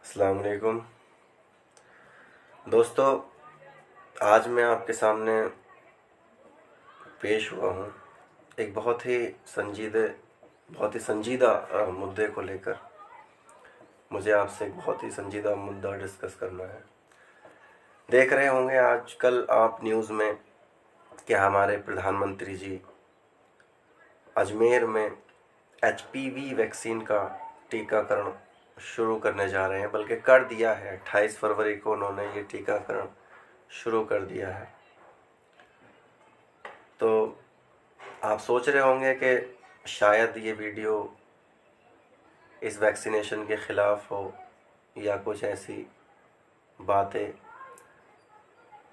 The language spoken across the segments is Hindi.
अस्सलाम वालेकुम दोस्तों। आज मैं आपके सामने पेश हुआ हूँ एक बहुत ही संजीदा मुद्दे को लेकर। मुझे आपसे एक बहुत ही संजीदा मुद्दा डिस्कस करना है। देख रहे होंगे आजकल आप न्यूज़ में कि हमारे प्रधानमंत्री जी अजमेर में एचपीवी वैक्सीन का टीकाकरण शुरू करने जा रहे हैं, बल्कि कर दिया है। 28 फरवरी को उन्होंने ये टीकाकरण शुरू कर दिया है। तो आप सोच रहे होंगे कि शायद ये वीडियो इस वैक्सीनेशन के ख़िलाफ़ हो या कुछ ऐसी बातें।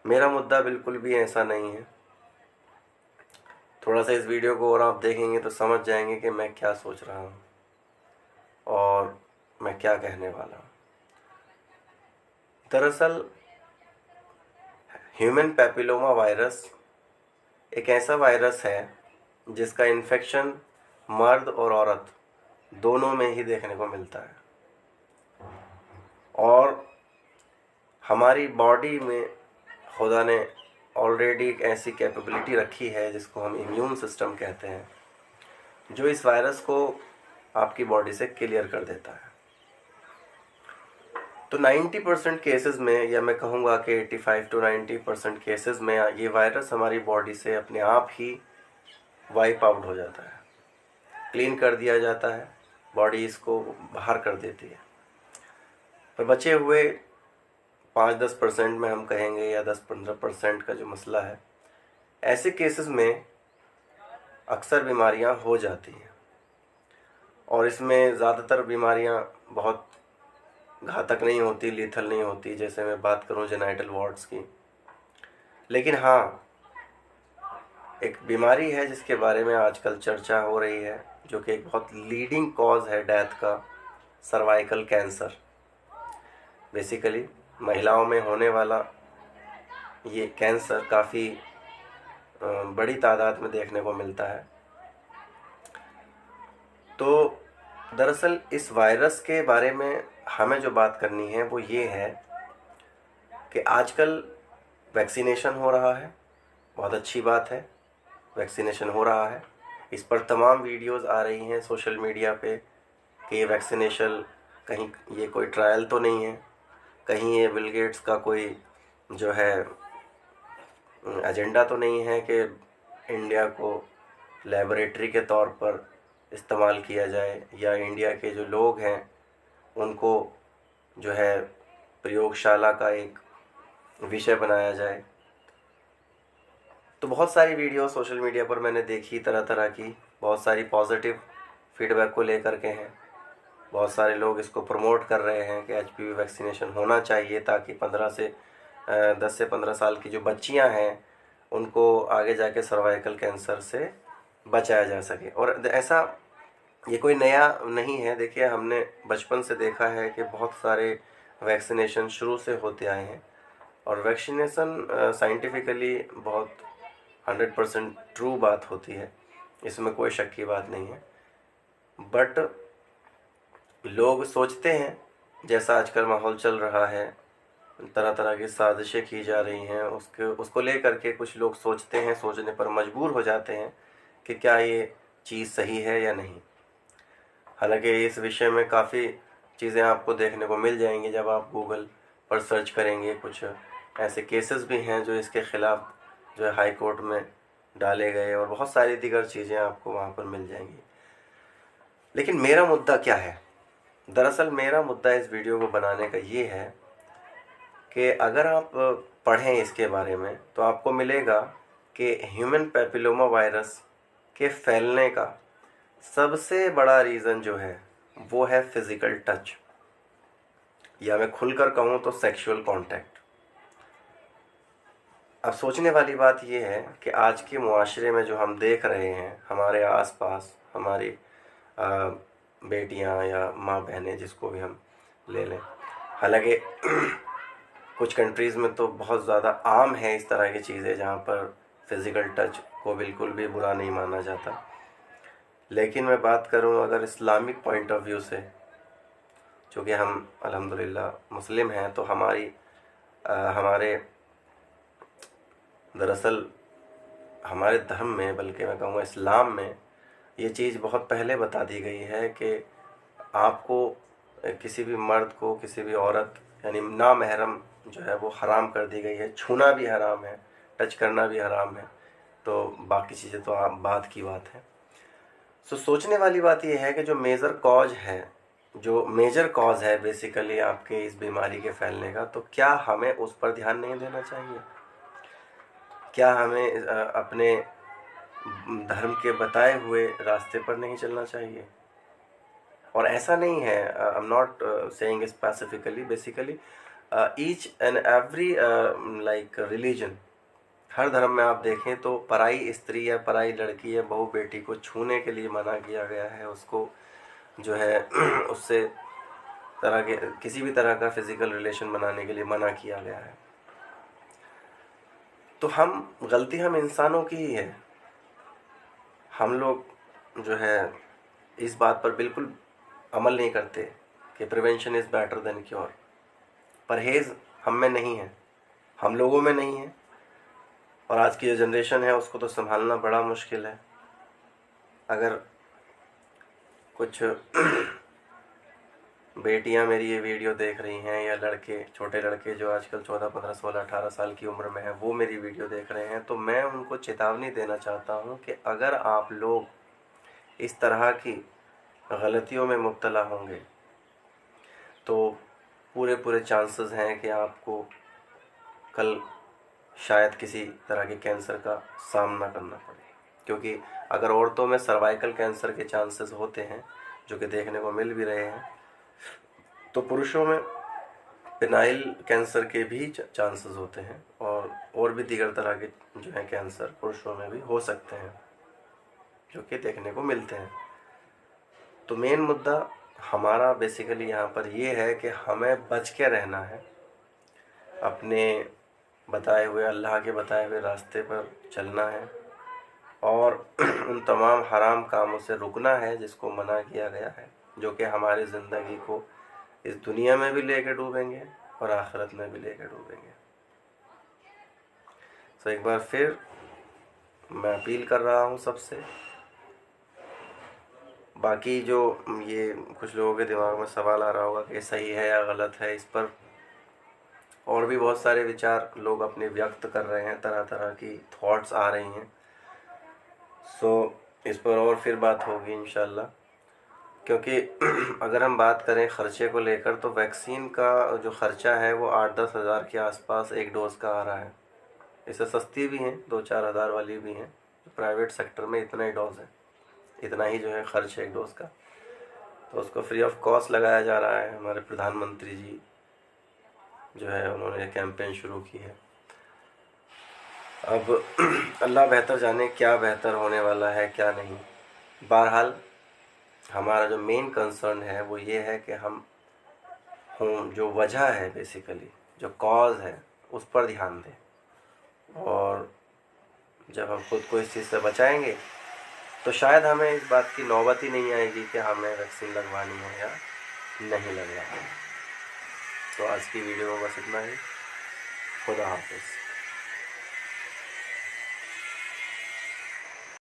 मेरा मुद्दा बिल्कुल भी ऐसा नहीं है। थोड़ा सा इस वीडियो को और आप देखेंगे तो समझ जाएंगे कि मैं क्या सोच रहा हूँ और मैं क्या कहने वाला हूँ। दरअसल ह्यूमन पैपिलोमा वायरस एक ऐसा वायरस है जिसका इन्फेक्शन मर्द और औरत दोनों में ही देखने को मिलता है, और हमारी बॉडी में खुदा ने ऑलरेडी एक ऐसी कैपेबिलिटी रखी है जिसको हम इम्यून सिस्टम कहते हैं, जो इस वायरस को आपकी बॉडी से क्लियर कर देता है। तो 90% केसेस में, या मैं कहूँगा कि 85 to 90% केसेस में ये वायरस हमारी बॉडी से अपने आप ही वाइप आउट हो जाता है, क्लीन कर दिया जाता है, बॉडी इसको बाहर कर देती है। पर बचे हुए 5-10% में हम कहेंगे, या 10-15% का जो मसला है, ऐसे केसेस में अक्सर बीमारियां हो जाती हैं, और इसमें ज़्यादातर बीमारियां बहुत घातक नहीं होती, लीथल नहीं होती। जैसे मैं बात करूं जेनाइटल वार्ड्स की। लेकिन हाँ, एक बीमारी है जिसके बारे में आजकल चर्चा हो रही है, जो कि एक बहुत लीडिंग कॉज है डेथ का, सर्वाइकल कैंसर। बेसिकली महिलाओं में होने वाला ये कैंसर काफ़ी बड़ी तादाद में देखने को मिलता है। तो दरअसल इस वायरस के बारे में हमें जो बात करनी है वो ये है कि आजकल वैक्सीनेशन हो रहा है। बहुत अच्छी बात है, वैक्सीनेशन हो रहा है। इस पर तमाम वीडियोस आ रही हैं सोशल मीडिया पे कि ये वैक्सीनेशन कहीं ये कोई ट्रायल तो नहीं है, कहीं ये बिल गेट्स का कोई जो है एजेंडा तो नहीं है कि इंडिया को लेबोरेटरी के तौर पर इस्तेमाल किया जाए, या इंडिया के जो लोग हैं उनको जो है प्रयोगशाला का एक विषय बनाया जाए। तो बहुत सारी वीडियो सोशल मीडिया पर मैंने देखी, तरह तरह की, बहुत सारी पॉजिटिव फीडबैक को लेकर के हैं। बहुत सारे लोग इसको प्रमोट कर रहे हैं कि एचपीवी वैक्सीनेशन होना चाहिए, ताकि 10 से 15 साल की जो बच्चियां हैं उनको आगे जाके सर्वाइकल कैंसर से बचाया जा सके। और ऐसा ये कोई नया नहीं है। देखिए, हमने बचपन से देखा है कि बहुत सारे वैक्सीनेशन शुरू से होते आए हैं, और वैक्सीनेशन साइंटिफिकली बहुत 100% ट्रू बात होती है, इसमें कोई शक की बात नहीं है। बट लोग सोचते हैं, जैसा आजकल माहौल चल रहा है, तरह तरह की साजिशें की जा रही हैं, उसको लेकर के कुछ लोग सोचते हैं, सोचने पर मजबूर हो जाते हैं कि क्या ये चीज़ सही है या नहीं। हालांकि इस विषय में काफ़ी चीज़ें आपको देखने को मिल जाएंगी जब आप गूगल पर सर्च करेंगे। कुछ ऐसे केसेस भी हैं जो इसके ख़िलाफ़ जो है हाई कोर्ट में डाले गए, और बहुत सारी दीगर चीज़ें आपको वहाँ पर मिल जाएंगी। लेकिन मेरा मुद्दा क्या है? दरअसल मेरा मुद्दा इस वीडियो को बनाने का ये है कि अगर आप पढ़ें इसके बारे में तो आपको मिलेगा कि ह्यूमन पैपिलोमा वायरस के फैलने का सबसे बड़ा रीज़न जो है वो है फिज़िकल टच, या मैं खुलकर कहूँ तो सेक्सुअल कांटेक्ट। अब सोचने वाली बात यह है कि आज के मुआशरे में जो हम देख रहे हैं, हमारे आसपास हमारी बेटियां या माँ बहनें, जिसको भी हम ले लें, हालांकि कुछ कंट्रीज़ में तो बहुत ज़्यादा आम है इस तरह की चीज़ें जहाँ पर फिज़िकल टच को बिल्कुल भी बुरा नहीं माना जाता। लेकिन मैं बात करूँ अगर इस्लामिक पॉइंट ऑफ व्यू से, चूँकि हम अल्हम्दुलिल्लाह मुस्लिम हैं तो हमारे दरअसल हमारे धर्म में, बल्कि मैं कहूँगा इस्लाम में, ये चीज़ बहुत पहले बता दी गई है कि आपको किसी भी मर्द को, किसी भी औरत यानी नामहरम जो है वो हराम कर दी गई है। छूना भी हराम है, टच करना भी हराम है, तो बाकी चीज़ें तो आप बात की बात है। सो सोचने वाली बात यह है कि जो मेजर कॉज है बेसिकली आपके इस बीमारी के फैलने का, तो क्या हमें उस पर ध्यान नहीं देना चाहिए? क्या हमें अपने धर्म के बताए हुए रास्ते पर नहीं चलना चाहिए? और ऐसा नहीं है, I am not saying specifically, basically each and every like religion, हर धर्म में आप देखें तो पराई स्त्री या पराई लड़की या बहू बेटी को छूने के लिए मना किया गया है। उसको जो है उससे किसी भी तरह का फिजिकल रिलेशन बनाने के लिए मना किया गया है। तो गलती हम इंसानों की ही है। हम लोग जो है इस बात पर बिल्कुल अमल नहीं करते कि prevention is better than cure. परहेज़ हम में नहीं है, हम लोगों में नहीं है, और आज की जो जनरेशन है उसको तो संभालना बड़ा मुश्किल है। अगर कुछ बेटियां मेरी ये वीडियो देख रही हैं, या लड़के, छोटे लड़के जो आजकल 14, 15, 16, 18 साल की उम्र में हैं, वो मेरी वीडियो देख रहे हैं, तो मैं उनको चेतावनी देना चाहता हूँ कि अगर आप लोग इस तरह की गलतियों में मुब्तला होंगे तो पूरे चांसेस हैं कि आपको कल शायद किसी तरह के कैंसर का सामना करना पड़े। क्योंकि अगर औरतों में सर्वाइकल कैंसर के चांसेस होते हैं, जो कि देखने को मिल भी रहे हैं, तो पुरुषों में पेनाइल कैंसर के भी चांसेस होते हैं, और भी दीगर तरह के जो है कैंसर पुरुषों में भी हो सकते हैं, जो कि देखने को मिलते हैं। तो मेन मुद्दा हमारा बेसिकली यहाँ पर ये है कि हमें बच के रहना है, अपने बताए हुए, अल्लाह के बताए हुए रास्ते पर चलना है, और उन तमाम हराम कामों से रुकना है जिसको मना किया गया है, जो कि हमारी ज़िंदगी को इस दुनिया में भी लेके डूबेंगे और आखिरत में भी लेके डूबेंगे। तो एक बार फिर मैं अपील कर रहा हूँ सबसे। बाकी जो ये कुछ लोगों के दिमाग में सवाल आ रहा होगा कि सही है या गलत है, इस पर और भी बहुत सारे विचार लोग अपने व्यक्त कर रहे हैं, तरह तरह की थॉट्स आ रही हैं। सो इस पर और फिर बात होगी इंशाल्लाह। क्योंकि अगर हम बात करें ख़र्चे को लेकर, तो वैक्सीन का जो ख़र्चा है वो 8-10 हज़ार के आसपास एक डोज़ का आ रहा है। इससे सस्ती भी हैं, 2-4 हज़ार वाली भी हैं। प्राइवेट सेक्टर में इतना ही डोज़ है, इतना ही जो है ख़र्च है एक डोज़ का। तो उसको फ्री ऑफ कॉस्ट लगाया जा रहा है। हमारे प्रधानमंत्री जी जो है उन्होंने कैंपेन शुरू की है। अब अल्लाह बेहतर जाने क्या बेहतर होने वाला है क्या नहीं। बहरहाल हमारा जो मेन कंसर्न है वो ये है कि जो वजह है, बेसिकली जो कॉज है, उस पर ध्यान दें। और जब हम खुद को इस चीज़ से बचाएंगे तो शायद हमें इस बात की नौबत ही नहीं आएगी कि हमें वैक्सीन लगवानी है या नहीं लगवानी है। तो आज की वीडियो में बस इतना ही। खुदा हाफिज़।